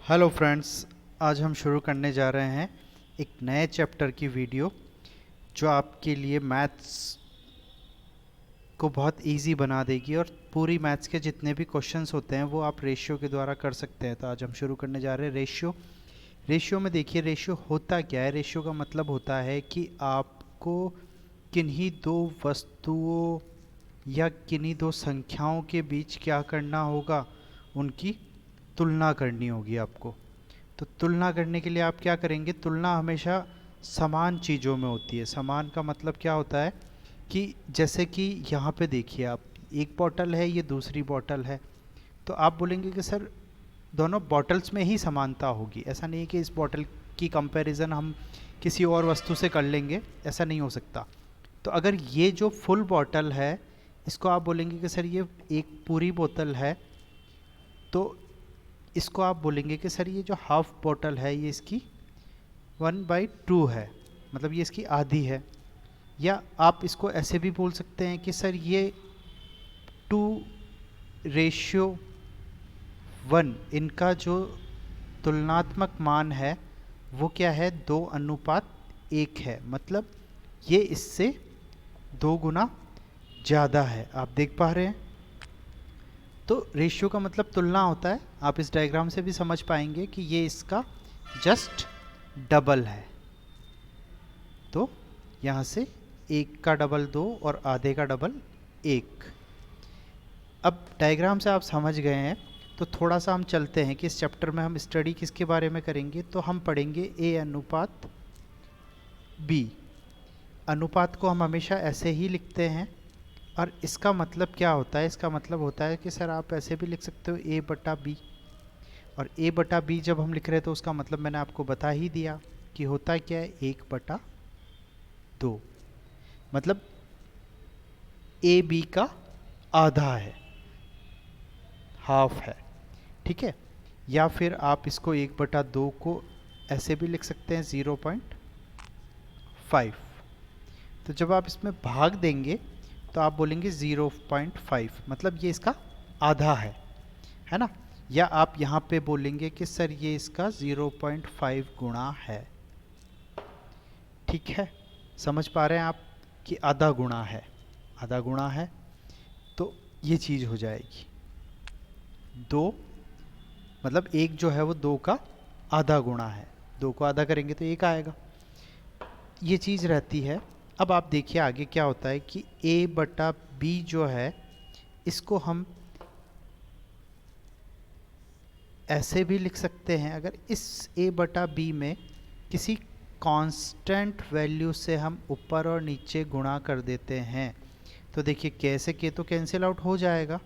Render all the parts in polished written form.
Hello friends, आज हम शुरू करने जा रहे हैं एक नए चैप्टर की वीडियो जो आपके लिए मैथ्स को बहुत इजी बना देगी और पूरी मैथ्स के जितने भी क्वेश्चंस होते हैं वो आप रेशियो के द्वारा कर सकते हैं। तो आज हम शुरू करने जा रहे हैं रेशियो में देखिए, रेशियो होता क्या है। रेशियो का मतलब होता है कि आपको किन्हीं दो वस्तुओं या किन्हीं दो संख्याओं के बीच क्या करना होगा, उनकी तुलना करनी होगी आपको। तो तुलना करने के लिए आप क्या करेंगे, तुलना हमेशा समान चीज़ों में होती है। समान का मतलब क्या होता है कि जैसे कि यहाँ पे देखिए आप, एक बॉटल है, ये दूसरी बॉटल है, तो आप बोलेंगे कि सर दोनों बॉटल्स में ही समानता होगी। ऐसा नहीं है कि इस बॉटल की कंपैरिजन हम किसी और वस्तु से कर लेंगे, ऐसा नहीं हो सकता। तो अगर ये जो फुल बॉटल है, इसको आप बोलेंगे कि सर ये एक पूरी बोतल है, तो इसको आप बोलेंगे कि सर ये जो हाफ बॉटल है ये इसकी 1/2 है, मतलब ये इसकी आधी है। या आप इसको ऐसे भी बोल सकते हैं कि सर ये 2:1, इनका जो तुलनात्मक मान है वो क्या है, 2:1 है, मतलब ये इससे 2 गुना ज़्यादा है। आप देख पा रहे हैं। तो रेशियो का मतलब तुलना होता है। आप इस डायग्राम से भी समझ पाएंगे कि ये इसका जस्ट डबल है। तो यहाँ से 1 का डबल 2 और आधे का डबल 1। अब डायग्राम से आप समझ गए हैं, तो थोड़ा सा हम चलते हैं कि इस चैप्टर में हम स्टडी किसके बारे में करेंगे। तो हम पढ़ेंगे ए अनुपात बी। अनुपात को हम हमेशा ऐसे ही लिखते हैं, और इसका मतलब क्या होता है, इसका मतलब होता है कि सर आप ऐसे भी लिख सकते हो ए बटा बी। और ए बटा बी जब हम लिख रहे हैं तो उसका मतलब मैंने आपको बता ही दिया कि होता क्या है, 1/2, मतलब ए बी का आधा है, हाफ है। ठीक है। या फिर आप इसको 1/2 को ऐसे भी लिख सकते हैं, 0.5। तो जब आप इसमें भाग देंगे तो आप बोलेंगे 0.5, मतलब ये इसका आधा है ना। या आप यहाँ पे बोलेंगे कि सर ये इसका 0.5 गुणा है। ठीक है, समझ पा रहे हैं आप कि आधा गुणा है, आधा गुणा है, तो ये चीज़ हो जाएगी 2, मतलब 1 जो है वो 2 का आधा गुणा है। 2 को आधा करेंगे तो 1 आएगा, ये चीज़ रहती है। अब आप देखिए आगे क्या होता है कि a बटा b जो है, इसको हम ऐसे भी लिख सकते हैं। अगर इस a बटा b में किसी कांस्टेंट वैल्यू से हम ऊपर और नीचे गुणा कर देते हैं, तो देखिए कैसे के तो कैंसिल आउट हो जाएगा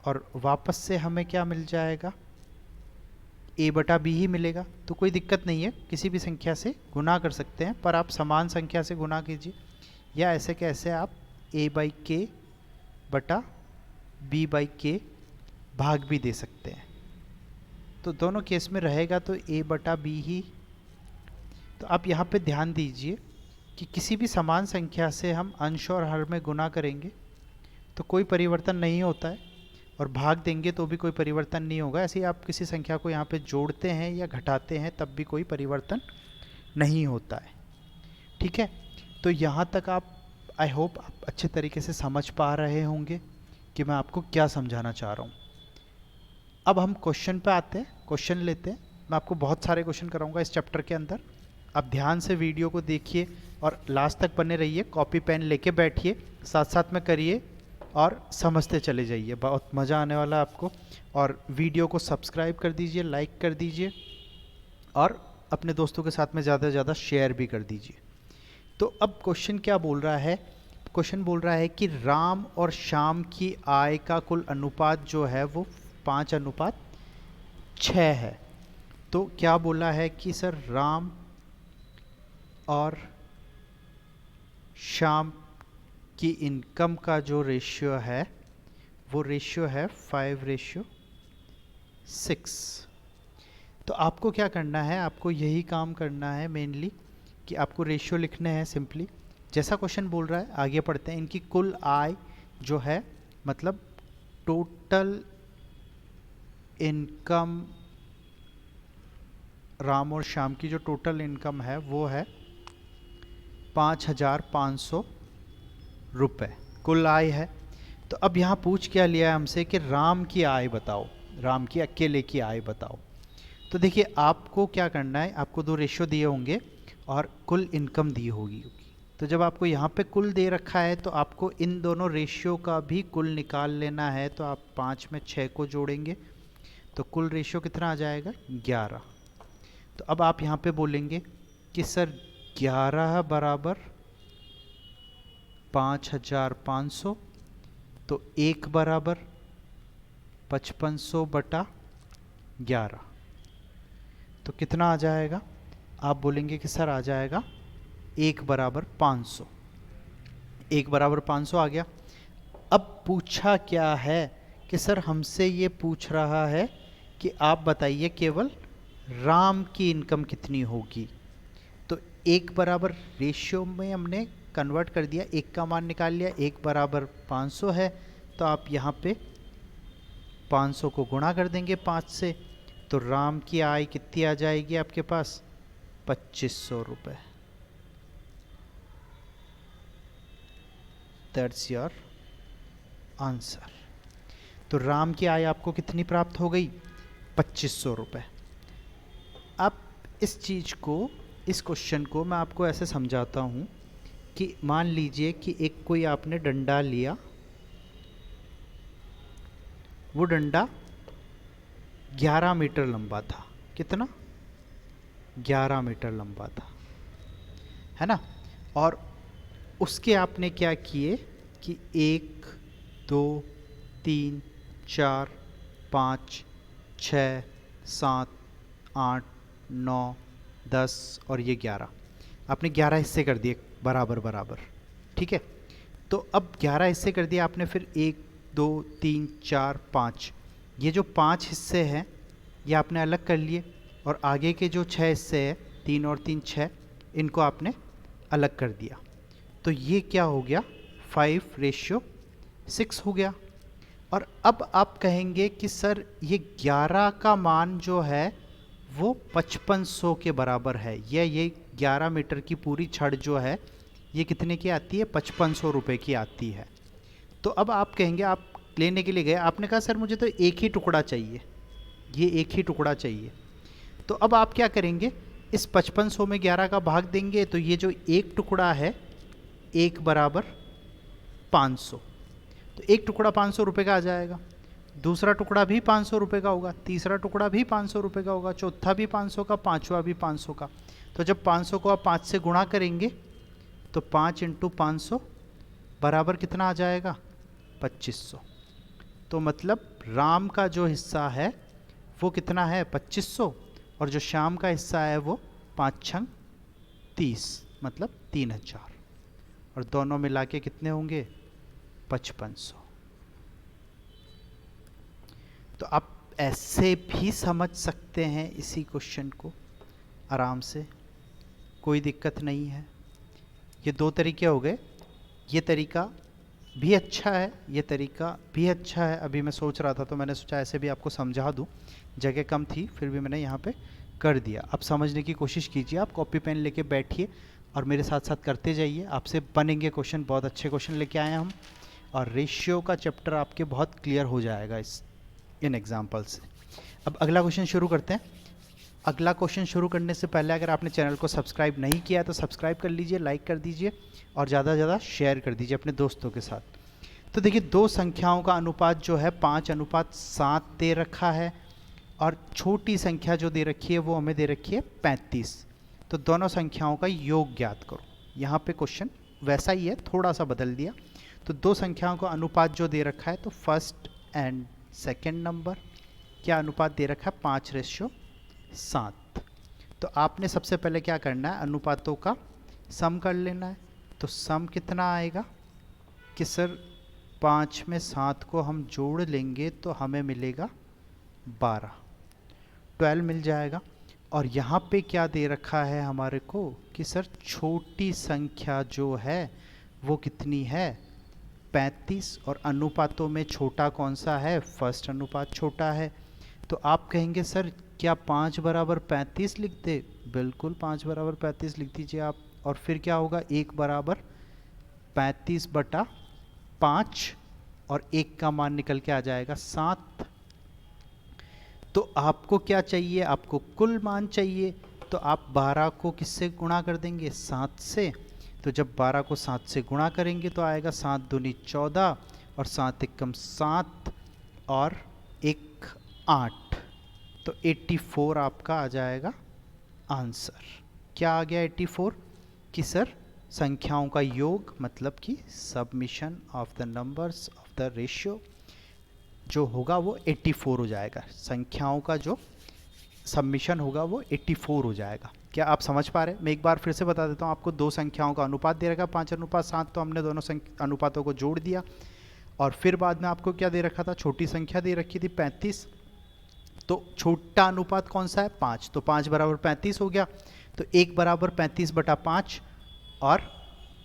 और वापस से हमें क्या मिल जाएगा, a बटा बी ही मिलेगा। तो कोई दिक्कत नहीं है, किसी भी संख्या से गुना कर सकते हैं, पर आप समान संख्या से गुना कीजिए। या ऐसे कैसे आप a/k बटा b/k भाग भी दे सकते हैं। तो दोनों केस में रहेगा तो a बटा बी ही। तो आप यहाँ पे ध्यान दीजिए कि किसी भी समान संख्या से हम अंश और हर में गुना करेंगे तो कोई परिवर्तन नहीं होता है, और भाग देंगे तो भी कोई परिवर्तन नहीं होगा। ऐसे ही आप किसी संख्या को यहाँ पे जोड़ते हैं या घटाते हैं तब भी कोई परिवर्तन नहीं होता है। ठीक है। तो यहाँ तक आप, आई होप आप अच्छे तरीके से समझ पा रहे होंगे कि मैं आपको क्या समझाना चाह रहा हूँ। अब हम क्वेश्चन पे आते हैं, क्वेश्चन लेते हैं। मैं आपको बहुत सारे क्वेश्चन कराऊंगा इस चैप्टर के अंदर। आप ध्यान से वीडियो को देखिए और लास्ट तक बने रहिए, कॉपी पेन लेके बैठिए, साथ साथ में करिए और समझते चले जाइए, बहुत मज़ा आने वाला है आपको। और वीडियो को सब्सक्राइब कर दीजिए, लाइक कर दीजिए और अपने दोस्तों के साथ में ज़्यादा से ज़्यादा शेयर भी कर दीजिए। तो अब क्वेश्चन क्या बोल रहा है, क्वेश्चन बोल रहा है कि राम और श्याम की आय का कुल अनुपात जो है वो 5:6 है। तो क्या बोला है कि सर राम और श्याम की इनकम का जो रेशियो है वो रेशियो है 5:6। तो आपको क्या करना है, आपको यही काम करना है मेनली कि आपको रेशियो लिखने हैं सिंपली। जैसा क्वेश्चन बोल रहा है आगे पढ़ते हैं। इनकी कुल आय जो है, मतलब टोटल इनकम राम और श्याम की जो टोटल इनकम है वो है 5,500 रुपये कुल आय है। तो अब यहाँ पूछ क्या लिया है हमसे कि राम की आय बताओ, राम की अकेले की आय बताओ। तो देखिए आपको क्या करना है, आपको दो रेशियो दिए होंगे और कुल इनकम दी होगी। तो जब आपको यहाँ पे कुल दे रखा है तो आपको इन दोनों रेशियो का भी कुल निकाल लेना है। तो आप 5 में 6 को जोड़ेंगे तो कुल रेशियो कितना आ जाएगा 11। तो अब आप यहाँ पे बोलेंगे कि सर 11 बराबर 5,500, तो 1 बराबर 5500 बटा 11, तो कितना आ जाएगा। आप बोलेंगे कि सर आ जाएगा 1 बराबर 500, 1 बराबर 500 आ गया। अब पूछा क्या है कि सर हमसे ये पूछ रहा है कि आप बताइए केवल राम की इनकम कितनी होगी। तो 1 बराबर रेशियो में हमने कन्वर्ट कर दिया, 1 का मान निकाल लिया, 1 बराबर 500 है। तो आप यहाँ पे 500 को गुणा कर देंगे 5 से, तो राम की आय कितनी आ जाएगी आपके पास 2500 रुपये। That's your answer. तो राम की आय आपको कितनी प्राप्त हो गई 2500 रुपये। अब इस चीज़ को, इस क्वेश्चन को मैं आपको ऐसे समझाता हूँ कि मान लीजिए कि एक कोई आपने डंडा लिया, वो डंडा 11 मीटर लंबा था। कितना 11 मीटर लंबा था, है ना। और उसके आपने क्या किए कि 1 2 3 4 5 6 7 8 9 10 और ये 11, आपने 11 हिस्से कर दिए बराबर बराबर, ठीक है। तो अब 11 हिस्से कर दिए आपने, फिर 1 2 3 4 5, ये जो 5 हिस्से हैं ये आपने अलग कर लिए, और आगे के जो 6 हिस्से हैं 3 और 3 6, इनको आपने अलग कर दिया। तो ये क्या हो गया 5:6 हो गया। और अब आप कहेंगे कि सर ये 11 का मान जो है वो 5500 के बराबर है, ये 11 मीटर की पूरी छड़ जो है ये कितने की आती है 5500 रुपये की आती है। तो अब आप कहेंगे, आप लेने के लिए गए, आपने कहा सर मुझे तो एक ही टुकड़ा चाहिए, ये एक ही टुकड़ा चाहिए। तो अब आप क्या करेंगे, इस 5500 में 11 का भाग देंगे, तो ये जो एक टुकड़ा है 1 बराबर 500, तो एक टुकड़ा 500 रुपये का आ जाएगा, दूसरा टुकड़ा भी 500 रुपये का होगा, तीसरा टुकड़ा भी 500 रुपये का होगा, चौथा भी 500 का, पाँचवा भी 500 का। तो जब 500 को आप 5 से गुणा करेंगे तो 5 × 500 बराबर कितना आ जाएगा 2500। तो मतलब राम का जो हिस्सा है वो कितना है 2500, और जो श्याम का हिस्सा है वो 5 × 30 मतलब 3000, और दोनों मिला के कितने होंगे 5500। तो आप ऐसे भी समझ सकते हैं इसी क्वेश्चन को आराम से, कोई दिक्कत नहीं है। ये दो तरीके हो गए, ये तरीका भी अच्छा है, ये तरीका भी अच्छा है। अभी मैं सोच रहा था तो मैंने सोचा ऐसे भी आपको समझा दूं, जगह कम थी फिर भी मैंने यहाँ पे कर दिया। अब समझने की कोशिश कीजिए, आप कॉपी पेन लेके बैठिए और मेरे साथ साथ करते जाइए, आपसे बनेंगे क्वेश्चन, बहुत अच्छे क्वेश्चन लेके आए हैं हम, और रेशियो का चैप्टर आपके बहुत क्लियर हो जाएगा इन एग्जाम्पल से। अब अगला क्वेश्चन शुरू करते हैं। अगला क्वेश्चन शुरू करने से पहले अगर आपने चैनल को सब्सक्राइब नहीं किया है तो सब्सक्राइब कर लीजिए, लाइक कर दीजिए और ज़्यादा से ज़्यादा शेयर कर दीजिए अपने दोस्तों के साथ। तो देखिए दो संख्याओं का अनुपात जो है 5:7 दे रखा है, और छोटी संख्या जो दे रखी है वो हमें दे रखी है 35। तो दोनों संख्याओं का योग ज्ञात करो। यहाँ पे क्वेश्चन वैसा ही है, थोड़ा सा बदल दिया। तो दो संख्याओं का अनुपात जो दे रखा है, तो फर्स्ट एंड सेकेंड नंबर क्या अनुपात दे रखा है 5:7। तो आपने सबसे पहले क्या करना है, अनुपातों का सम कर लेना है। तो सम कितना आएगा कि सर 5 में 7 को हम जोड़ लेंगे तो हमें मिलेगा 12 मिल जाएगा। और यहाँ पे क्या दे रखा है हमारे को कि सर छोटी संख्या जो है वो कितनी है 35, और अनुपातों में छोटा कौन सा है, फर्स्ट अनुपात छोटा है। तो आप कहेंगे सर क्या 5 बराबर 35 लिख दे? बिल्कुल 5 बराबर 35 लिख दीजिए आप। और फिर क्या होगा, 1 बराबर 35/5 और 1 का मान निकल के आ जाएगा 7। तो आपको क्या चाहिए, आपको कुल मान चाहिए। तो आप 12 को किससे गुणा कर देंगे, 7 से। तो जब 12 को 7 से गुणा करेंगे तो आएगा 7 दूनी 14 और 7 एकम 7 और 1 8। तो 84 आपका आ जाएगा आंसर। क्या आ गया 84? कि सर संख्याओं का योग, मतलब कि submission of the numbers of the ratio जो होगा वो 84 हो जाएगा। संख्याओं का जो सबमिशन होगा वो 84 हो जाएगा। क्या आप समझ पा रहे हैं? मैं एक बार फिर से बता देता हूँ आपको। दो संख्याओं का अनुपात दे रखा 5:7, तो हमने दोनों अनुपातों को जोड़ दिया। और फिर बाद में आपको क्या दे रखा था, छोटी संख्या दे रखी थी 35। तो छोटा अनुपात कौन सा है, 5। तो 5 बराबर 35 हो गया। तो 1 बराबर 35/5 और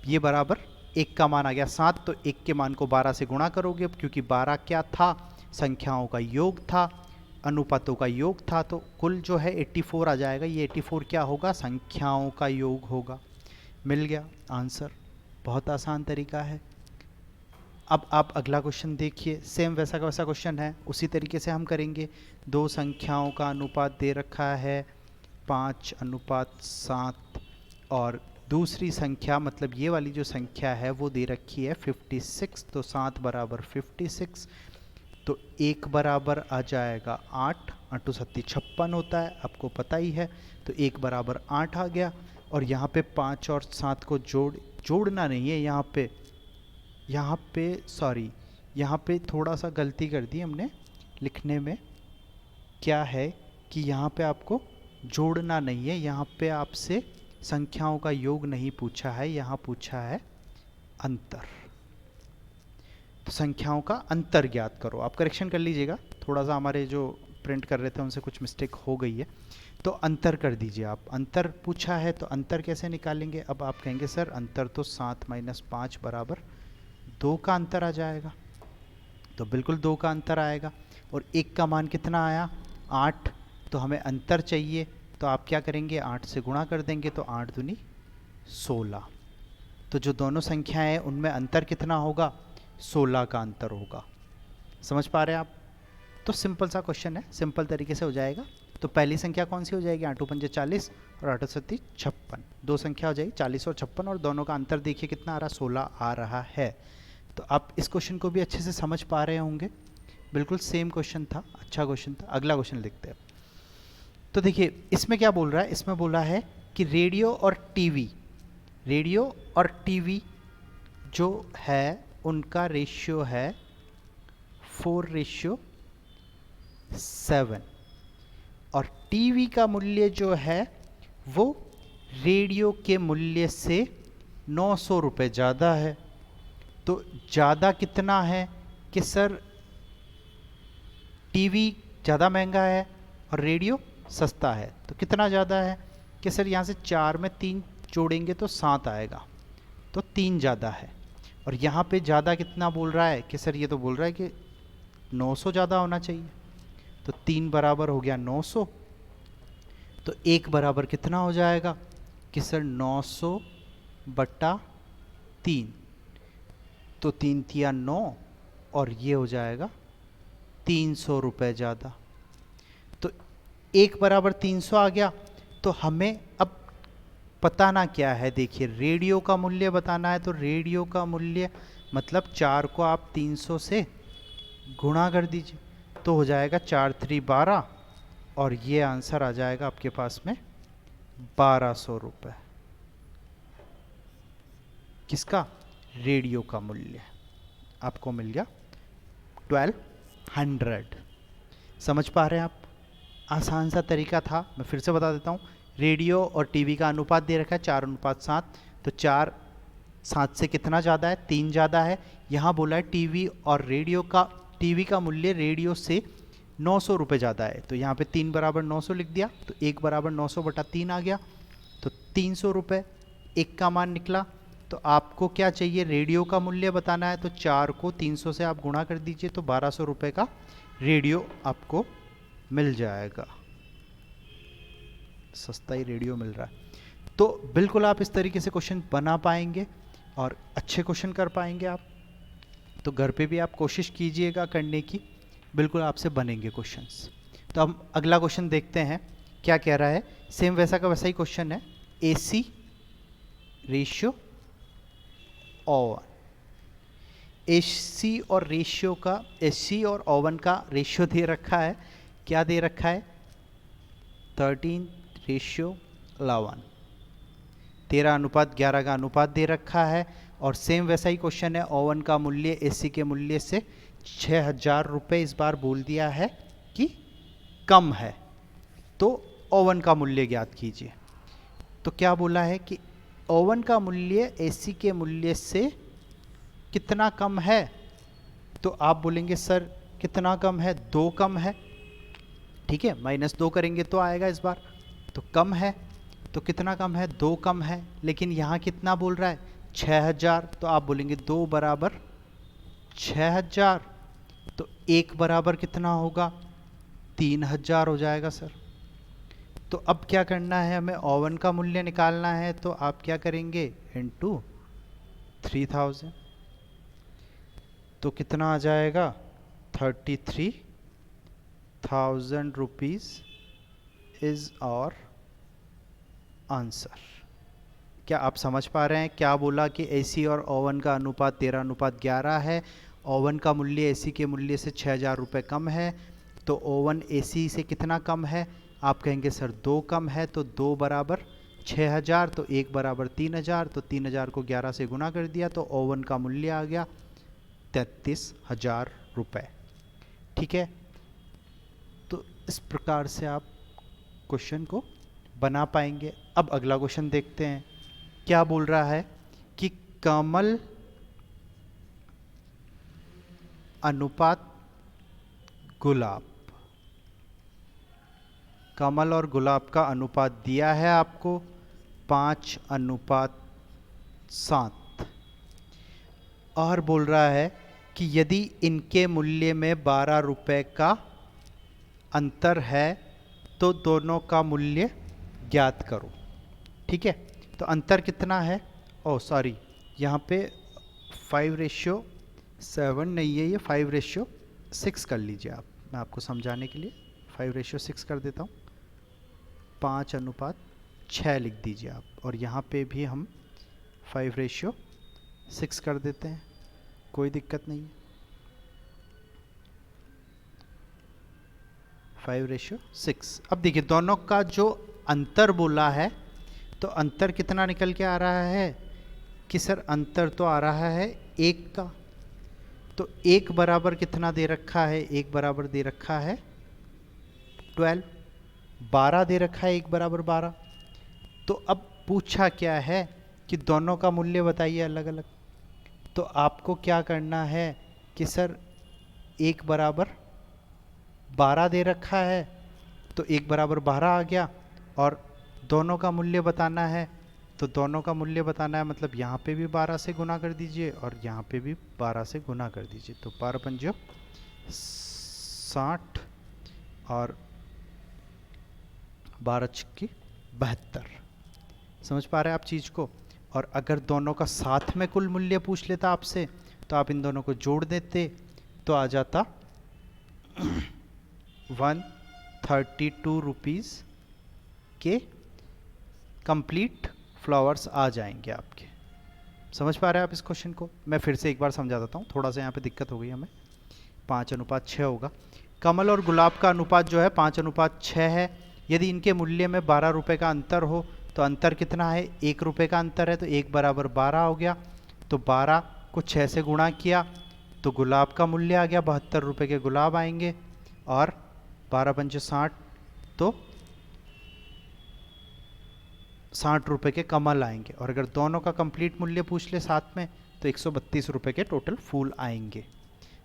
ये बराबर 1 का मान आ गया 7। तो 1 के मान को 12 से गुणा करोगे, क्योंकि 12 क्या था, संख्याओं का योग था, अनुपातों का योग था। तो कुल जो है 84 आ जाएगा। ये 84 क्या होगा, संख्याओं का योग होगा। मिल गया आंसर। बहुत आसान तरीका है। अब आप अगला क्वेश्चन देखिए, सेम वैसा का वैसा क्वेश्चन है, उसी तरीके से हम करेंगे। दो संख्याओं का अनुपात दे रखा है 5:7 और दूसरी संख्या, मतलब ये वाली जो संख्या है वो दे रखी है 56। तो 7 बराबर 56। तो 1 बराबर आ जाएगा 8, 8 7 56 होता है, आपको पता ही है। तो 1 बराबर 8 आ गया। और यहाँ पे 5 और 7 को जोड़ना नहीं है, यहाँ पे सॉरी, यहाँ पे थोड़ा सा गलती कर दी हमने लिखने में। क्या है कि यहाँ पे आपको जोड़ना नहीं है, यहाँ पे आपसे संख्याओं का योग नहीं पूछा है, यहाँ पूछा है अंतर। तो संख्याओं का अंतर ज्ञात करो। आप करेक्शन कर लीजिएगा, थोड़ा सा हमारे जो प्रिंट कर रहे थे उनसे कुछ मिस्टेक हो गई है। तो अंतर कर दीजिए आप। अंतर पूछा है तो अंतर कैसे निकालेंगे? अब आप कहेंगे सर अंतर तो 7 - 5 बराबर 2 का अंतर आ जाएगा। तो बिल्कुल 2 का अंतर आएगा। और 1 का मान कितना आया, 8। तो हमें अंतर चाहिए, तो आप क्या करेंगे, 8 से गुणा कर देंगे। तो 8 दूनी 16। तो जो दोनों संख्याएं हैं उनमें अंतर कितना होगा, 16 का अंतर होगा। समझ पा रहे हैं आप? तो सिंपल सा क्वेश्चन है, सिंपल तरीके से हो जाएगा। तो पहली संख्या कौन सी हो जाएगी, 8 × 5 = 40 और 8 × 7 = 56। दो संख्या हो जाएगी 40 और 56, और दोनों का अंतर देखिए कितना आ रहा, 16 आ रहा है। तो आप इस क्वेश्चन को भी अच्छे से समझ पा रहे होंगे। बिल्कुल सेम क्वेश्चन था, अच्छा क्वेश्चन था। अगला क्वेश्चन लिखते हैं। तो देखिए इसमें क्या बोल रहा है, इसमें बोला है कि रेडियो और टीवी जो है उनका रेशियो है 4:7 और टीवी का मूल्य जो है वो रेडियो के मूल्य से 900 रुपये ज़्यादा है। तो ज़्यादा कितना है कि सर टीवी ज़्यादा महंगा है और रेडियो सस्ता है। तो कितना ज़्यादा है कि सर यहाँ से 4 में 3 जोड़ेंगे तो 7 आएगा, तो 3 ज़्यादा है। और यहाँ पे ज़्यादा कितना बोल रहा है कि सर ये तो बोल रहा है कि 900 ज़्यादा होना चाहिए। तो 3 बराबर हो गया 900। तो 1 बराबर कितना हो जाएगा कि सर 900/3। तो 3 तिया 9 और ये हो जाएगा 300 रुपये ज़्यादा। तो 1 बराबर 300 आ गया। तो हमें अब बताना क्या है, देखिए रेडियो का मूल्य बताना है। तो रेडियो का मूल्य मतलब 4 को आप 300 से गुणा कर दीजिए, तो हो जाएगा 4 × 3 = 12 और ये आंसर आ जाएगा आपके पास में 1200 रुपये। किसका, रेडियो का मूल्य आपको मिल गया 1200। समझ पा रहे हैं आप? आसान सा तरीका था। मैं फिर से बता देता हूँ। रेडियो और टीवी का अनुपात दे रखा है 4:7। तो 4 7 से कितना ज़्यादा है, 3 ज़्यादा है। यहाँ बोला है टीवी का मूल्य रेडियो से 900 रुपये ज़्यादा है। तो यहाँ पे 3 बराबर 900 लिख दिया। तो 1 बराबर 900/3 आ गया। तो 300 रुपये 1 का मान निकला। तो आपको क्या चाहिए, रेडियो का मूल्य बताना है। तो 4 को 300 से आप गुणा कर दीजिए, तो 1200 रुपये का रेडियो आपको मिल जाएगा, सस्ता ही रेडियो मिल रहा है। तो बिल्कुल आप इस तरीके से क्वेश्चन बना पाएंगे और अच्छे क्वेश्चन कर पाएंगे आप। तो घर पे भी आप कोशिश कीजिएगा करने की, बिल्कुल आपसे बनेंगे क्वेश्चंस। तो हम अगला क्वेश्चन देखते हैं क्या कह रहा है। सेम वैसा का वैसा ही क्वेश्चन है, AC रेशियो ओवन। AC और रेशियो का, AC और ओवन का रेशियो दे रखा है, क्या दे रखा है, 13:11, 13:11 का अनुपात दे रखा है। और सेम वैसा ही क्वेश्चन है, ओवन का मूल्य AC के मूल्य से 6,000 रुपये इस बार बोल दिया है कि कम है, तो ओवन का मूल्य ज्ञात कीजिए। तो क्या बोला है कि ओवन का मूल्य AC के मूल्य से कितना कम है। तो आप बोलेंगे सर कितना कम है, 2 कम है, ठीक है, -2 करेंगे तो आएगा इस बार, तो कम है। तो कितना कम है, 2 कम है, लेकिन यहाँ कितना बोल रहा है, 6,000। तो आप बोलेंगे 2 बराबर 6,000, तो 1 बराबर कितना होगा, 3,000 हो जाएगा सर। तो अब क्या करना है, हमें ओवन का मूल्य निकालना है, तो आप क्या करेंगे, इनटू 3,000, तो कितना आ जाएगा, 33,000 रुपीज़ इज और आंसर। क्या आप समझ पा रहे हैं, क्या बोला कि AC और ओवन का अनुपात 13:11 है, ओवन का मूल्य AC के मूल्य से 6,000 रुपये कम है, तो ओवन AC से कितना कम है, आप कहेंगे सर 2 कम है, तो 2 बराबर 6,000, तो 1 बराबर 3,000, तो 3,000 को 11 से गुना कर दिया, तो ओवन का मूल्य आ गया 33,000 रुपये। ठीक है, तो इस प्रकार से आप क्वेश्चन को बना पाएंगे। अब अगला क्वेश्चन देखते हैं, क्या बोल रहा है कि कमल अनुपात गुलाब, कमल और गुलाब का अनुपात दिया है आपको 5:7, और बोल रहा है कि यदि इनके मूल्य में 12 रुपये का अंतर है तो दोनों का मूल्य ज्ञात करो। ठीक है, तो अंतर कितना है, ओह सॉरी, यहाँ पे 5:7 नहीं है, ये 5:6 कर लीजिए आप, मैं आपको समझाने के लिए 5:6 कर देता हूँ, 5:6 लिख दीजिए आप, और यहाँ पे भी हम 5:6 कर देते हैं, कोई दिक्कत नहीं है, 5:6। अब देखिए दोनों का जो अंतर बोला है, तो अंतर कितना निकल के आ रहा है कि सर अंतर तो आ रहा है 1 का, तो 1 बराबर कितना दे रखा है, 1 बराबर दे रखा है 12, 12 दे रखा है 1 बराबर 12। तो अब पूछा क्या है कि दोनों का मूल्य बताइए अलग अलग, तो आपको क्या करना है कि सर 1 बराबर 12 दे रखा है, तो 1 बराबर 12 आ गया, और दोनों का मूल्य बताना है, तो दोनों का मूल्य बताना है मतलब यहाँ पे भी 12 से गुना कर दीजिए और यहाँ पे भी 12 से गुना कर दीजिए, तो 12×5 60 और 12×6 72। समझ पा रहे हैं आप चीज़ को। और अगर दोनों का साथ में कुल मूल्य पूछ लेता आपसे, तो आप इन दोनों को जोड़ देते, तो आ जाता 132 रुपीज़ के कंप्लीट फ्लावर्स आ जाएंगे आपके। समझ पा रहे हैं आप इस क्वेश्चन को, मैं फिर से एक बार समझा देता हूँ, थोड़ा सा यहाँ पे दिक्कत हो गई हमें। 5:6 होगा, कमल और गुलाब का अनुपात जो है 5:6 है, यदि इनके मूल्य में 12 रुपये का अंतर हो, तो अंतर कितना है, 1 रुपये का अंतर है, तो 1 बराबर 12 हो गया, तो 12 को 6 से गुणा किया, तो गुलाब का मूल्य आ गया 72 रुपये के गुलाब आएंगे, और 12×5 60, तो 60 रुपये के कमल आएंगे, और अगर दोनों का कंप्लीट मूल्य पूछ ले साथ में, तो 132 रुपये के टोटल फूल आएंगे।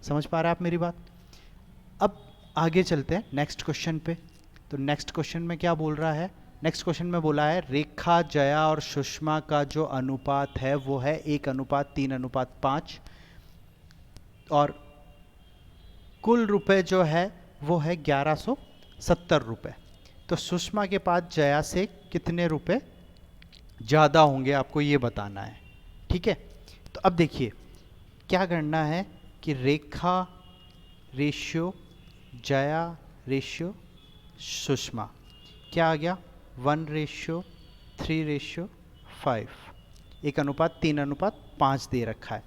समझ पा रहे हैं आप मेरी बात। अब आगे चलते हैं नेक्स्ट क्वेश्चन पे। तो नेक्स्ट क्वेश्चन में क्या बोल रहा है, नेक्स्ट क्वेश्चन में बोला है रेखा, जया और सुषमा का जो अनुपात है वो है 1:3:5, और कुल रुपए जो है वो है 1160 ₹70। तो सुषमा के पास जया से कितने रुपए ज़्यादा होंगे, आपको ये बताना है। ठीक है, तो अब देखिए क्या करना है कि रेखा रेशियो जया रेशियो सुषमा क्या आ गया, 1:3:5, 1:3:5 दे रखा है।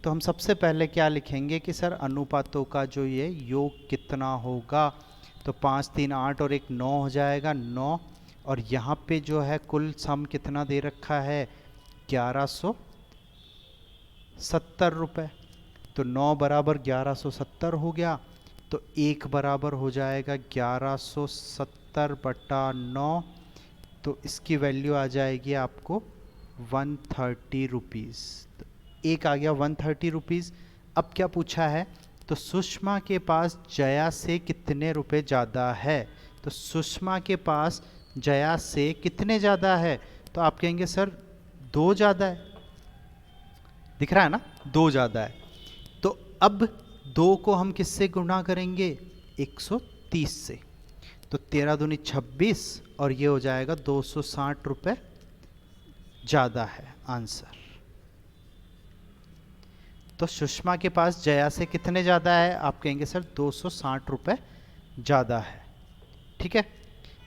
तो हम सबसे पहले क्या लिखेंगे कि सर अनुपातों का जो ये योग कितना होगा, तो 5 3 8 और 1 9 हो जाएगा, 9। और यहाँ पे जो है कुल सम कितना दे रखा है, 1170 रुपये। तो 9 बराबर 1170 हो गया, तो 1 बराबर हो जाएगा 1170/9। तो इसकी वैल्यू आ जाएगी आपको 130 रुपीज़। तो एक आ गया 130 रुपीज़। अब क्या पूछा है, तो सुषमा के पास जया से कितने रुपए ज़्यादा है। तो सुषमा के पास जया से कितने ज़्यादा है, तो आप कहेंगे सर 2 ज़्यादा है, दिख रहा है ना, 2 ज़्यादा है। तो अब 2 को हम किससे गुणा करेंगे, 130 से। तो 13 दूनी 26 और ये हो जाएगा 260 रुपये ज़्यादा है आंसर। तो सुषमा के पास जया से कितने ज़्यादा है, आप कहेंगे सर 260 रुपये ज़्यादा है। ठीक है,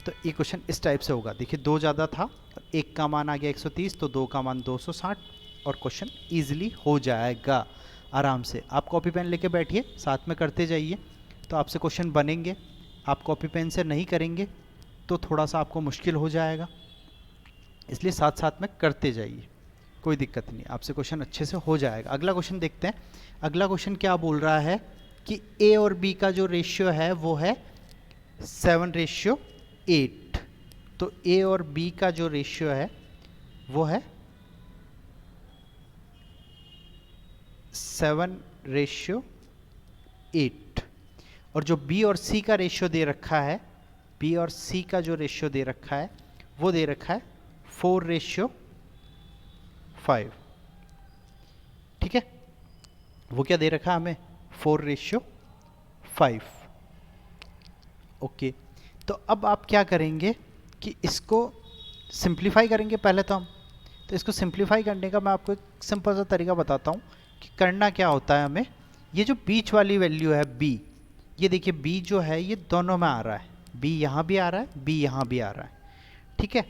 तो ये क्वेश्चन इस टाइप से होगा। देखिए 2 ज़्यादा था, 1 का मान आ गया 130, तो 2 का मान 260 और क्वेश्चन ईजिली हो जाएगा आराम से। आप कॉपी पेन लेके बैठिए, साथ में करते जाइए, तो आपसे क्वेश्चन बनेंगे। आप कॉपी पेन से नहीं करेंगे तो थोड़ा सा आपको मुश्किल हो जाएगा, इसलिए साथ साथ में करते जाइए, कोई दिक्कत नहीं, आपसे क्वेश्चन अच्छे से हो जाएगा। अगला क्वेश्चन देखते हैं। अगला क्वेश्चन क्या बोल रहा है कि ए और बी का जो रेशियो है वो है 7:8। तो ए और बी का जो रेशियो है वो है 7:8। और जो बी और सी का रेशियो दे रखा है, बी और सी का जो रेशियो दे रखा है वो दे रखा है 4:5। ठीक है, वो क्या दे रखा है हमें, 4:5। ओके, तो अब आप क्या करेंगे कि इसको सिंप्लीफाई करेंगे पहले तो हम। तो इसको सिंप्लीफाई करने का मैं आपको एक सिंपल सा तरीका बताता हूँ कि करना क्या होता है हमें। ये जो बीच वाली वैल्यू है बी, ये देखिए बी जो है ये दोनों में आ रहा है, बी यहाँ भी आ रहा है, बी यहाँ भी आ रहा है। ठीक है,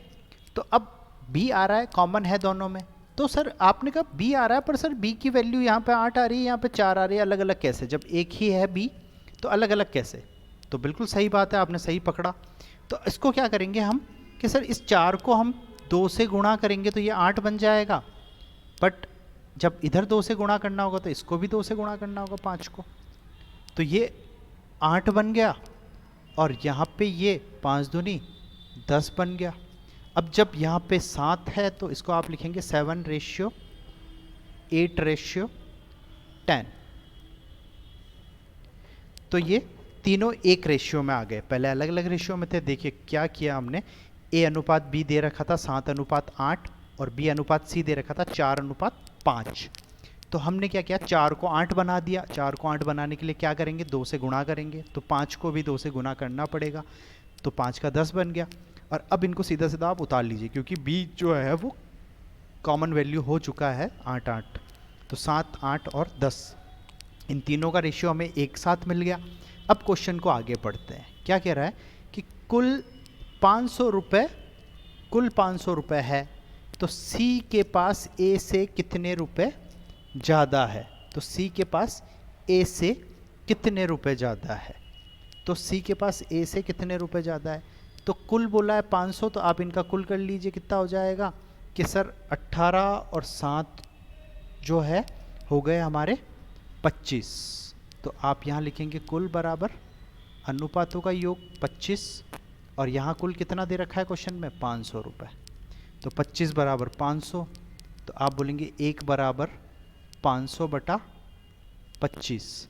तो अब बी आ रहा है, कॉमन है दोनों में। तो सर आपने कहा बी आ रहा है, पर सर बी की वैल्यू यहाँ पे 8 आ रही है, यहाँ पे 4 आ रही है, अलग अलग कैसे, जब एक ही है बी तो अलग अलग कैसे। तो बिल्कुल सही बात है, आपने सही पकड़ा। तो इसको क्या करेंगे हम कि सर इस 4 को हम 2 से गुणा करेंगे तो ये 8 बन जाएगा, बट जब इधर 2 से गुणा करना होगा तो इसको भी 2 से गुणा करना होगा 5 को, तो ये 8 बन गया। और यहाँ पे ये 5 दूनी 10 बन गया। अब जब यहाँ पे 7 है तो इसको आप लिखेंगे 7:8:10। तो ये तीनों एक रेशियो में आ गए, पहले अलग अलग रेशियो में थे। देखिए क्या किया हमने, ए अनुपात बी दे रखा था 7:8 और बी अनुपात सी दे रखा था 4:5। तो हमने क्या किया, 4 को 8 बना दिया। 4 को 8 बनाने के लिए क्या करेंगे, 2 से गुणा करेंगे, तो 5 को भी 2 से गुणा करना पड़ेगा, तो 5 का 10 बन गया। और अब इनको सीधा सीधा आप उतार लीजिए, क्योंकि बी जो है वो कॉमन वैल्यू हो चुका है 8 8। तो 7 8 और 10, इन तीनों का रेशियो हमें एक साथ मिल गया। अब क्वेश्चन को आगे पढ़ते हैं। क्या कह रहा है कि कुल 500 रुपये, कुल 500 रुपये है, तो सी के पास ए से कितने रुपए ज़्यादा है। तो सी के पास ए से कितने रुपए ज़्यादा है, तो सी के पास ए से कितने रुपए ज़्यादा है। तो कुल बोला है 500, तो आप इनका कुल कर लीजिए, कितना हो जाएगा कि सर 18 और 7 जो है हो गए हमारे 25। तो आप यहाँ लिखेंगे कुल बराबर अनुपातों का योग 25, और यहाँ कुल कितना दे रखा है क्वेश्चन में, 500 रुपये। तो 25 बराबर 500, तो आप बोलेंगे 1 बराबर 500/25।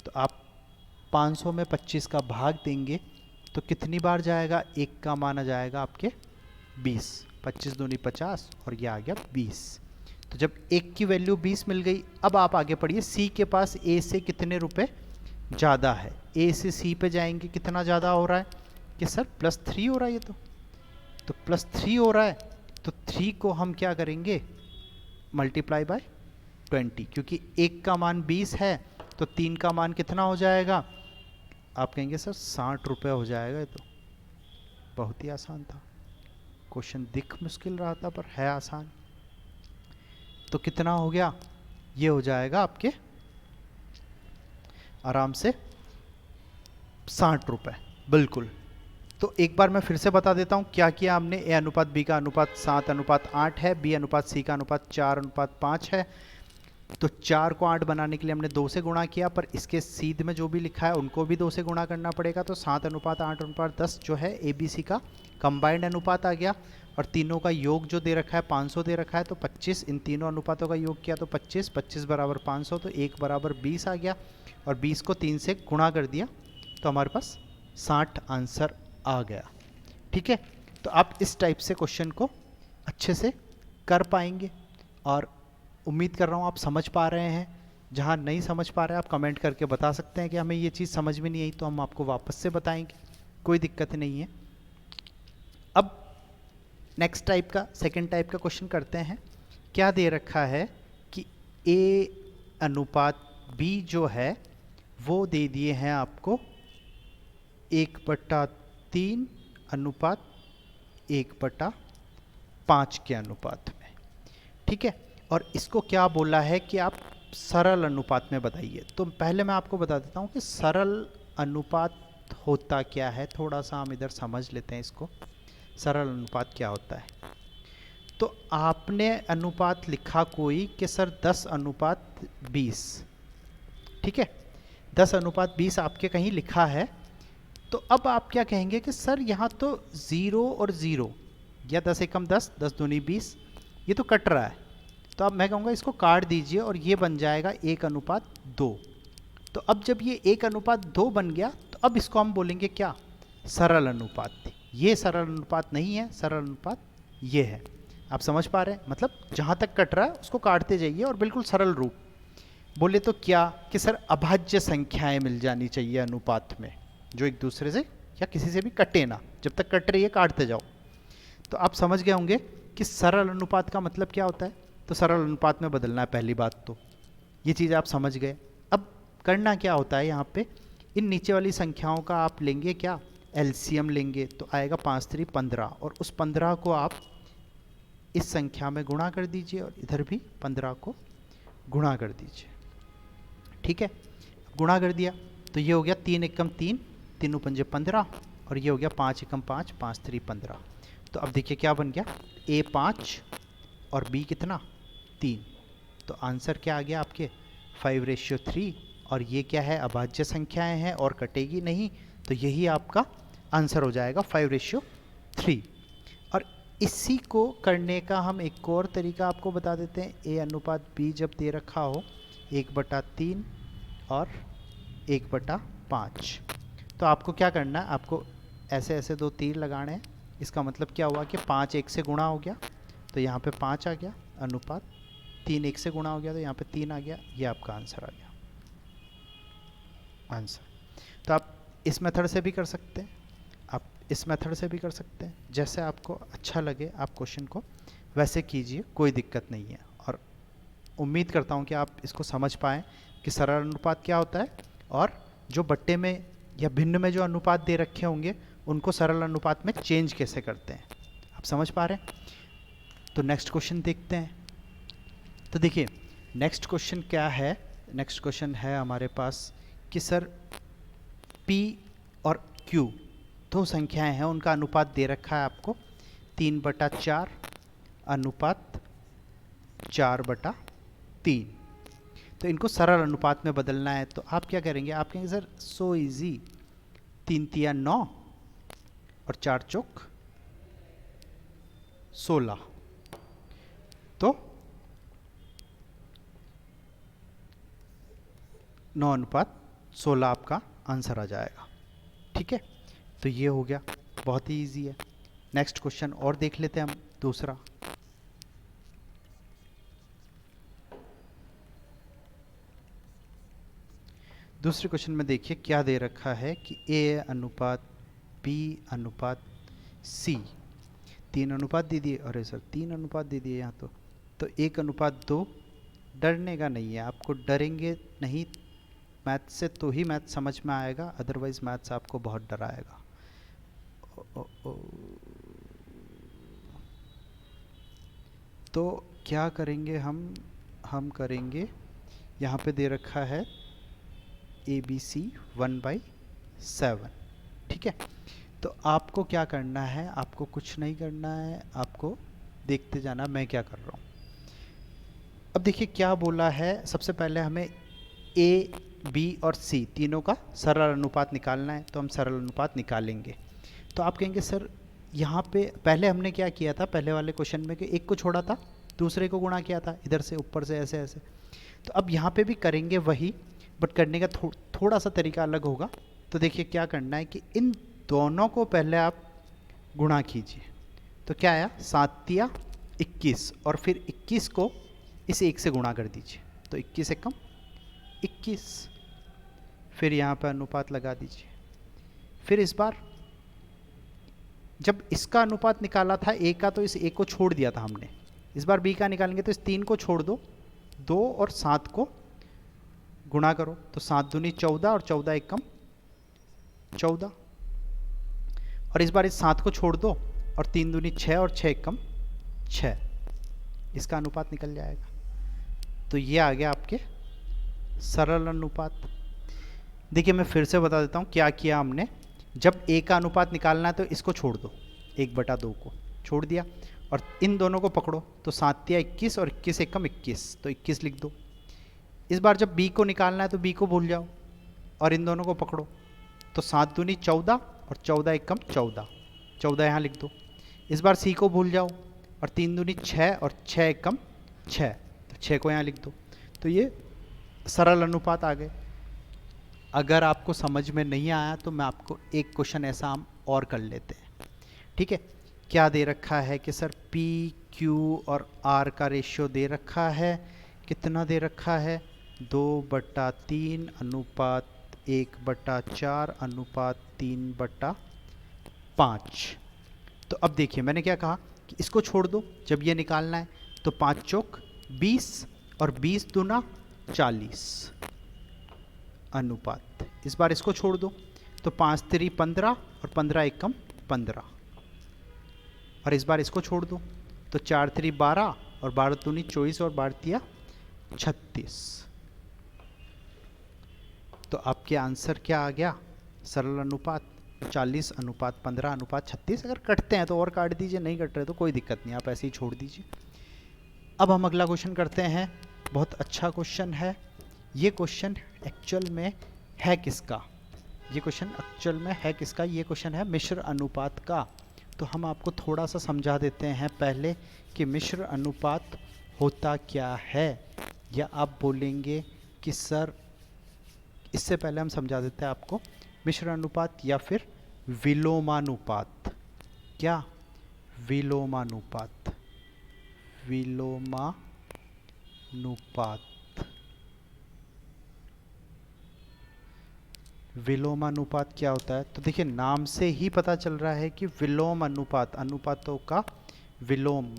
तो आप 500 में 25 का भाग देंगे तो कितनी बार जाएगा, 1 का माना जाएगा आपके 20, 25 दूनी 50 और ये आ गया 20। तो जब 1 की वैल्यू 20 मिल गई, अब आप आगे पढ़िए, सी के पास ए से कितने रुपए ज़्यादा है। ए से सी पे जाएंगे, कितना ज़्यादा हो रहा है, कि सर +3 हो रहा है ये तो +3 हो रहा है, तो 3 को हम क्या करेंगे, मल्टीप्लाई बाय 20, क्योंकि 1 का मान 20 है तो 3 का मान कितना हो जाएगा, आप कहेंगे सर 60 रुपये हो जाएगा। ये तो बहुत ही आसान था, क्वेश्चन दिख मुश्किल रहा था पर है आसान। तो कितना हो गया, ये हो जाएगा आपके आराम से 60 रुपये, बिल्कुल। तो एक बार मैं फिर से बता देता हूँ क्या किया हमने। ए अनुपात बी का अनुपात 7:8 है, बी अनुपात सी का अनुपात 4:5 है। तो 4 को 8 बनाने के लिए हमने 2 से गुणा किया, पर इसके सीध में जो भी लिखा है उनको भी 2 से गुणा करना पड़ेगा। तो 7:8:10 जो है ए बी सी का कंबाइंड अनुपात आ गया, और तीनों का योग जो दे रखा है 500 दे रखा है, तो 25, इन तीनों अनुपातों का योग किया तो 25, 25 बराबर 500, तो 1 बराबर 20 आ गया, और 20 को 3 से गुणा कर दिया तो हमारे पास 60 आंसर आ गया। ठीक है, तो आप इस टाइप से क्वेश्चन को अच्छे से कर पाएंगे, और उम्मीद कर रहा हूँ आप समझ पा रहे हैं। जहाँ नहीं समझ पा रहे हैं आप कमेंट करके बता सकते हैं कि हमें ये चीज़ समझ में नहीं आई, तो हम आपको वापस से बताएंगे, कोई दिक्कत नहीं है। अब नेक्स्ट टाइप का, सेकंड टाइप का क्वेश्चन करते हैं। क्या दे रखा है कि ए अनुपात बी जो है वो दे दिए हैं आपको 1/3 अनुपात 1/5 के अनुपात में। ठीक है, और इसको क्या बोला है कि आप सरल अनुपात में बताइए। तो पहले मैं आपको बता देता हूँ कि सरल अनुपात होता क्या है, थोड़ा सा हम इधर समझ लेते हैं इसको। सरल अनुपात क्या होता है, तो आपने अनुपात लिखा कोई कि सर 10:20, ठीक है, 10:20 आपके कहीं लिखा है। तो अब आप क्या कहेंगे कि सर यहाँ तो 0 और 0 या 10 एकम 10, 10 दूनी 20, ये तो कट रहा है। तो अब मैं कहूँगा इसको काट दीजिए और ये बन जाएगा 1:2। तो अब जब ये 1:2 बन गया तो अब इसको हम बोलेंगे क्या, सरल अनुपात। ये सरल अनुपात नहीं है, सरल अनुपात ये है। आप समझ पा रहे हैं, मतलब जहाँ तक कट रहा है उसको काटते जाइए और बिल्कुल सरल रूप। बोले तो क्या कि सर अभाज्य संख्याएं मिल जानी चाहिए अनुपात में, जो एक दूसरे से या किसी से भी कटे ना, जब तक कट रही है काटते जाओ। तो आप समझ गए होंगे कि सरल अनुपात का मतलब क्या होता है। तो सरल अनुपात में बदलना है, पहली बात तो ये चीज़ आप समझ गए। अब करना क्या होता है, यहाँ पे इन नीचे वाली संख्याओं का आप लेंगे क्या, एलसीएम लेंगे, तो आएगा 5 3 15, और उस 15 को आप इस संख्या में गुणा कर दीजिए और इधर भी 15 को गुणा कर दीजिए। ठीक है, गुणा कर दिया तो ये हो गया 3 एकम 3, 3 पंजे 15, और ये हो गया 5 एकम 5, 5 3 15। तो अब देखिए क्या बन गया, ए 5 और बी कितना 3। तो आंसर क्या आ गया आपके 5:3, और ये क्या है, अभाज्य संख्याएं हैं और कटेगी नहीं, तो यही आपका आंसर हो जाएगा 5:3। और इसी को करने का हम एक और तरीका आपको बता देते हैं। ए अनुपात बी जब दे रखा हो 1/3 और 1/5, तो आपको क्या करना है, आपको ऐसे ऐसे 2 तीर लगाने हैं। इसका मतलब क्या हुआ कि 5 1 से गुणा हो गया तो यहाँ पे 5 आ गया अनुपात, 3 1 से गुणा हो गया तो यहाँ पे 3 आ गया, ये आपका आंसर आ गया आंसर। तो आप इस मेथड से भी कर सकते हैं, आप इस मेथड से भी कर सकते हैं, जैसे आपको अच्छा लगे आप क्वेश्चन को वैसे कीजिए, कोई दिक्कत नहीं है। और उम्मीद करता हूँ कि आप इसको समझ पाएँ कि सरल अनुपात क्या होता है, और जो बट्टे में या भिन्न में जो अनुपात दे रखे होंगे उनको सरल अनुपात में चेंज कैसे करते हैं। आप समझ पा रहे हैं। तो नेक्स्ट क्वेश्चन देखते हैं। तो देखिए नेक्स्ट क्वेश्चन क्या है, नेक्स्ट क्वेश्चन है हमारे पास कि सर P और Q दो संख्याएं हैं, उनका अनुपात दे रखा है आपको 3/4 अनुपात 4/3। तो इनको सरल अनुपात में बदलना है। तो आप क्या करेंगे, आप कहेंगे सर सो इजी, 3 तिया 9 और 4 चौक 16, तो 9:16 आपका आंसर आ जाएगा। ठीक है, तो ये हो गया, बहुत ही इजी है। नेक्स्ट क्वेश्चन और देख लेते हैं हम, दूसरा। दूसरे क्वेश्चन में देखिए क्या दे रखा है कि ए अनुपात बी अनुपात सी। 3 अनुपात दे दिए, अरे सर 3 अनुपात दे दिए यहाँ तो 1 अनुपात 2। डरने का नहीं है, आपको डरेंगे नहीं मैथ से तो ही मैथ समझ में आएगा, अदरवाइज मैथ्स आपको बहुत डराएगा। तो क्या करेंगे हम करेंगे, यहाँ पे दे रखा है ABC 1/7, ठीक है। तो आपको क्या करना है, आपको कुछ नहीं करना है, आपको देखते जाना मैं क्या कर रहा हूँ। अब देखिए क्या बोला है, सबसे पहले हमें A, B और C तीनों का सरल अनुपात निकालना है, तो हम सरल अनुपात निकालेंगे। तो आप कहेंगे सर यहाँ पे पहले हमने क्या किया था, पहले वाले क्वेश्चन में कि एक को छोड़ा था, दूसरे को गुणा किया था इधर से ऊपर से ऐसे ऐसे। तो अब यहाँ पे भी करेंगे वही, बट करने का थोड़ा सा तरीका अलग होगा। तो देखिए क्या करना है कि इन दोनों को पहले आप गुणा कीजिए। तो क्या आया, 7 या 21, और फिर 21 को इस 1 से गुणा कर दीजिए, तो 21 एकम 21। फिर यहाँ पर अनुपात लगा दीजिए। फिर इस बार जब इसका अनुपात निकाला था A का, तो इस A को छोड़ दिया था हमने। इस बार B का निकालेंगे तो इस 3 को छोड़ दो, 2 और 7 को गुणा करो, तो 7 दूनी 14 और 14 एकम 14। और इस बार इस 7 को छोड़ दो और 3 दूनी 6 और 6 एकम 6, इसका अनुपात निकल जाएगा। तो ये आ गया आपके सरल अनुपात। देखिए मैं फिर से बता देता हूँ क्या किया हमने। जब A का अनुपात निकालना है तो इसको छोड़ दो, 1/2 को छोड़ दिया, और इन दोनों को पकड़ो, तो 7 या 21 और 21 एकम 21, तो 21 लिख दो। इस बार जब B को निकालना है तो B को भूल जाओ और इन दोनों को पकड़ो, तो 7 दूनी 14 और 14 एकम 14, 14 यहाँ लिख दो। इस बार C को भूल जाओ और 3 दूनी 6 और 6 एकम 6, तो 6 को यहाँ लिख दो। तो ये सरल अनुपात आ गए। अगर आपको समझ में नहीं आया तो मैं आपको एक क्वेश्चन ऐसा हम और कर लेते हैं, ठीक है। क्या दे रखा है कि सर P, Q और R का रेशियो दे रखा है, कितना दे रखा है, 2/3 अनुपात 1/4 अनुपात 3/5। तो अब देखिए मैंने क्या कहा कि इसको छोड़ दो, जब ये निकालना है तो 5 चौक 20 और 20 दूना 40 अनुपात। इस बार इसको छोड़ दो, तो 5 3 15 और 15 एकम 15, और इस बार इसको छोड़ दो, तो 4 3 12 और 12 दूनी 24 और 12 तिया 36। तो आपके आंसर क्या आ गया, सरल अनुपात 40 अनुपात 15 अनुपात 36। अगर कटते हैं तो और काट दीजिए, नहीं कट रहे तो कोई दिक्कत नहीं, आप ऐसे ही छोड़ दीजिए। अब हम अगला क्वेश्चन करते हैं, बहुत अच्छा क्वेश्चन है। ये क्वेश्चन एक्चुअल में है किसका, ये क्वेश्चन एक्चुअल में है किसका, ये क्वेश्चन है मिश्र अनुपात का। तो हम आपको थोड़ा सा समझा देते हैं पहले कि मिश्र अनुपात होता क्या है, या आप बोलेंगे कि सर इससे पहले हम समझा देते हैं आपको मिश्र अनुपात या फिर विलोमानुपात। क्या, विलोमानुपात, विलोमानुपात, विलोमानुपात क्या होता है। तो देखिए नाम से ही पता चल रहा है कि विलोम अनुपात, अनुपातों का विलोम,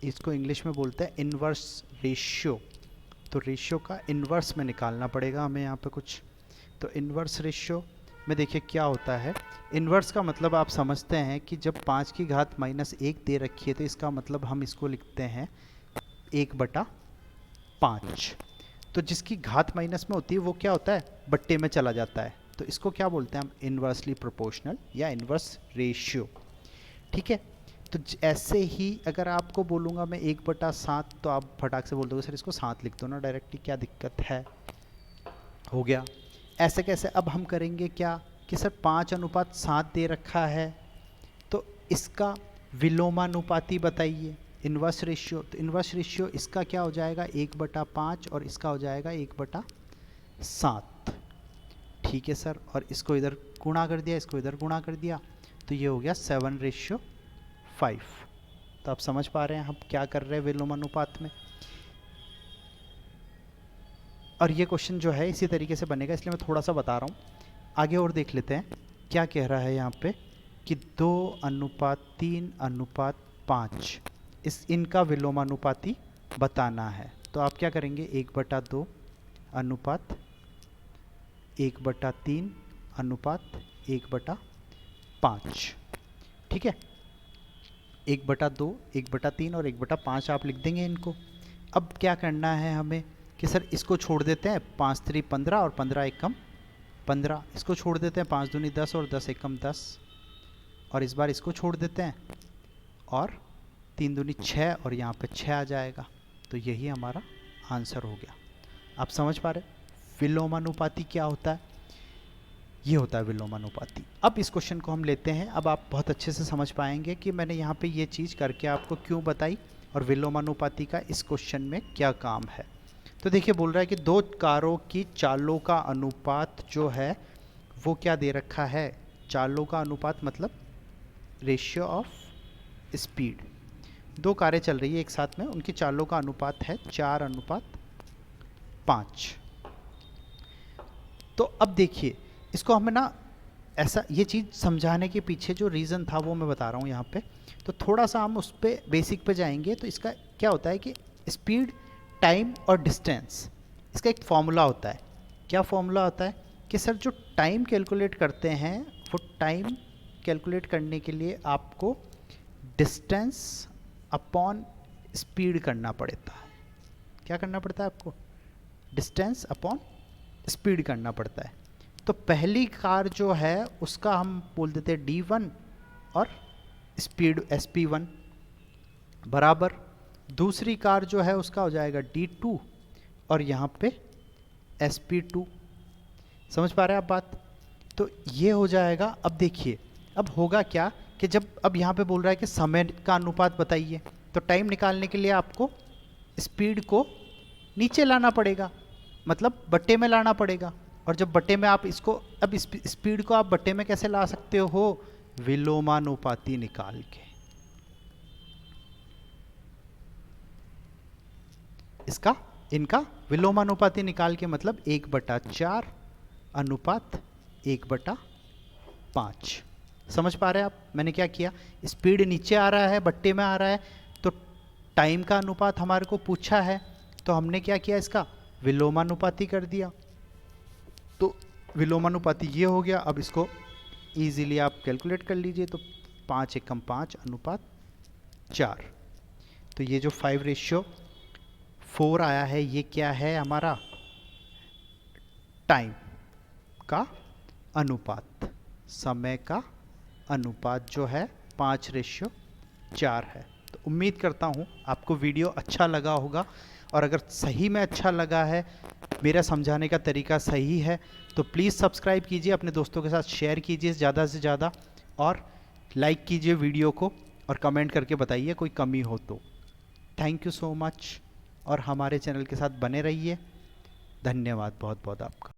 इसको इंग्लिश में बोलते हैं इन्वर्स रेशियो। तो रेशियो का इन्वर्स में निकालना पड़ेगा हमें यहाँ पे कुछ। तो इन्वर्स रेशियो में देखिए क्या होता है, इन्वर्स का मतलब आप समझते हैं कि जब 5 की घात -1 दे रखी है तो इसका मतलब हम इसको लिखते हैं 1/5। तो जिसकी घात माइनस में होती है वो क्या होता है, बट्टे में चला जाता है। तो इसको क्या बोलते हैं हम, इन्वर्सली प्रोपोर्शनल या इन्वर्स रेशियो, ठीक है। तो ऐसे ही अगर आपको बोलूँगा मैं 1/7, तो आप फटाक से बोल दोगे सर इसको 7 लिख दो ना डायरेक्टली, क्या दिक्कत है, हो गया। ऐसे कैसे, अब हम करेंगे क्या कि सर 5:7 दे रखा है, तो इसका विलोमानुपाती बताइए, इन्वर्स रेशियो। तो इन्वर्स रेशियो इसका क्या हो जाएगा, 1/5, और इसका हो जाएगा 1/7, ठीक है सर। और इसको इधर गुणा कर दिया, इसको इधर गुणा कर दिया, तो ये हो गया 7/5। तो आप समझ पा रहे हैं हम क्या कर रहे हैं विलोमानुपात में। और ये क्वेश्चन जो है इसी तरीके से बनेगा, इसलिए मैं थोड़ा सा बता रहा हूँ। आगे और देख लेते हैं क्या कह रहा है यहाँ पे कि 2:3:5 इनका विलोमानुपाती बताना है। तो आप क्या करेंगे, 1/2 अनुपात 1/3 अनुपात 1/5। ठीक है, 1/2, 1/3 और 1/5 आप लिख देंगे इनको। अब क्या करना है हमें कि सर इसको छोड़ देते हैं, 5×3 15 और 15 एकम 15, इसको छोड़ देते हैं, 5 दूनी 10 और 10 एकम 10, और इस बार इसको छोड़ देते हैं और 3 दूनी 6 और यहाँ पे 6 आ जाएगा। तो यही हमारा आंसर हो गया। आप समझ पा रहे विलोमानुपाती क्या होता है? ये होता है विलोमानुपाती। अब इस क्वेश्चन को हम लेते हैं। अब आप बहुत अच्छे से समझ पाएंगे कि मैंने यहाँ पे ये चीज़ करके आपको क्यों बताई और विलोमानुपाती का इस क्वेश्चन में क्या काम है। तो देखिए बोल रहा है कि दो कारों की चालों का अनुपात जो है वो क्या दे रखा है। चालों का अनुपात मतलब रेशियो ऑफ स्पीड। दो कारें चल रही है एक साथ में, उनकी चालों का अनुपात है 4:5। तो अब देखिए इसको हमें ना ऐसा ये चीज़ समझाने के पीछे जो रीज़न था वो मैं बता रहा हूँ यहाँ पे। तो थोड़ा सा हम उस पर बेसिक पे जाएंगे। तो इसका क्या होता है कि स्पीड, टाइम और डिस्टेंस, इसका एक फॉर्मूला होता है। क्या फॉर्मूला होता है कि सर जो टाइम कैलकुलेट करते हैं वो टाइम कैलकुलेट करने के लिए आपको डिस्टेंस अपॉन स्पीड करना पड़ता है। क्या करना पड़ता है आपको? डिस्टेंस अपॉन स्पीड करना पड़ता है। तो पहली कार जो है उसका हम बोल देते हैं D1 और स्पीड SP1 बराबर, दूसरी कार जो है उसका हो जाएगा D2 और यहाँ पे SP2। समझ पा रहे हैं आप बात? तो ये हो जाएगा। अब देखिए अब होगा क्या कि जब अब यहाँ पे बोल रहा है कि समय का अनुपात बताइए, तो टाइम निकालने के लिए आपको स्पीड को नीचे लाना पड़ेगा, मतलब बट्टे में लाना पड़ेगा। और जब बट्टे में आप इसको, अब स्पीड को आप बट्टे में कैसे ला सकते हो? विलोमानुपाती निकाल के। इसका इनका विलोमानुपाती निकाल के मतलब 1/4 अनुपात 1/5। समझ पा रहे हैं आप? मैंने क्या किया, स्पीड नीचे आ रहा है, बट्टे में आ रहा है, तो टाइम का अनुपात हमारे को पूछा है, तो हमने क्या किया, इसका विलोमानुपाती कर दिया। तो विलोमानुपाती ये हो गया। अब इसको इजीली आप कैलकुलेट कर लीजिए। तो 5:5 अनुपात 4। तो ये जो 5:4 आया है ये क्या है हमारा? टाइम का अनुपात, समय का अनुपात जो है 5:4 है। तो उम्मीद करता हूँ आपको वीडियो अच्छा लगा होगा, और अगर सही में अच्छा लगा है, मेरा समझाने का तरीका सही है, तो प्लीज़ सब्सक्राइब कीजिए, अपने दोस्तों के साथ शेयर कीजिए ज़्यादा से ज़्यादा, और लाइक कीजिए वीडियो को, और कमेंट करके बताइए कोई कमी हो तो। थैंक यू सो मच, और हमारे चैनल के साथ बने रहिए। धन्यवाद बहुत बहुत आपका।